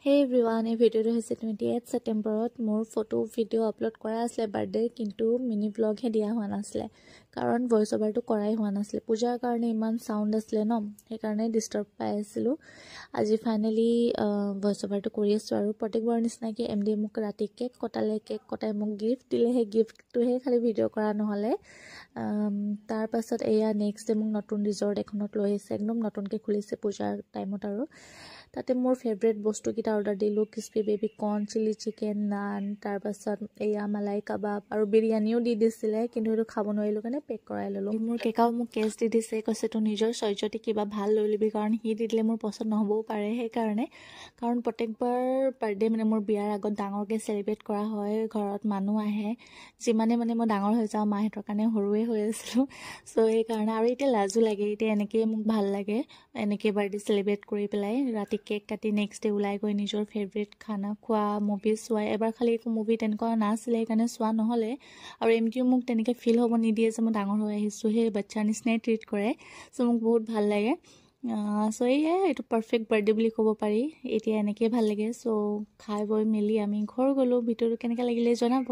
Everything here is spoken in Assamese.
Hey everyone, এই ভিডিওটো হৈছে 28 ছেপ্টেম্বৰত মোৰ ফটো ভিডিও আপলোড কৰা আছিল বাৰ্থডে কিন্তু মিনি ব্লগ হে দিয়া হোৱা নাছিল কাৰণ ভয়েস ওভাৰটো কৰাই হোৱা নাছিল পূজাৰ কাৰণে ইমান সাউন্ড আছিল ন সেইকাৰণে ডিস্টাৰ্ব পাই আছিল আজি ফাইনালি ভয়েস ওভাৰটো কৰি আছো আৰু প্ৰত্যেকবাৰ নিচিনাকৈ এমডি মোক ৰাতি কেক কটাই মোক গিফট দিলে হে গিফটটোহে খালি ভিডিও কৰা নহলে তাৰ পাছত এয়া নেক্সট ডে মোক নতুন ৰিজৰ্ট এখনত লৈ আহিছে একদম নতুনকৈ খুলিছে পূজাৰ টাইমত আৰু তাতে মোৰ ফেভাৰিট বস্তু কিটা অৰ্ডাৰ দিলো crispy baby corn chilli chicken naan তাৰ পাছত এয়া মালাই কাবাব আৰু বিৰিয়ানিও দি দিছিলে কিন্তু এটো খাব নোৱাৰিলো কাৰণে পেক কৰাই ললো মোৰ কেকাও মোক কেছ দি দিছে কৈছে তো নিজৰ চইজতে কিবা ভাল লৈ লবি কাৰণ হি দিলে মোৰ পছন্দ নহবও পাৰে সেই কাৰণে কাৰণ প্ৰত্যেকবাৰ বাৰ্থডে মানে মোৰ বিয়াৰ আগত ডাঙৰকৈ সেলিব্ৰেট কৰা হয় ঘৰত মানুহ আহে যিমানে মানে মই ডাঙৰ হৈ যাওঁ মাহেতৰ কাৰণে হৰুৱে হৈ আছিল সো এই কাৰণে আৰু এটা লাজু লাগে এটা এনেকে মোক ভাল লাগে এনেকে বাৰ্থডে সেলিব্ৰেট কৰি পেলাই ৰাতি কেক কাটি নেক্সট ডে উলাই গৈ নিজৰ ফেভাৰিট খানা খোৱা মুভি চোৱা এবাৰ খালি একো মুভি তেনেকুৱা নাছিলে কাৰণে চোৱা নহলে আৰু এমটিও মোক তেনেকে ফিল হ'ব নিদিয়ে যে মই ডাঙৰ হৈ আহিছো হে বাচ্চা নিচিনাই ট্ৰিট কৰে সো মোক বহুত ভাল লাগে সো এইটো পাৰফেক্ট বাৰ্থডে বুলি ক'ব পাৰি এতিয়া এনেকে ভাল লাগে সো খাই বৈ মিলি আমি ঘৰ গলো ভিডিওটো কেনেকৈ লাগিলে জনাব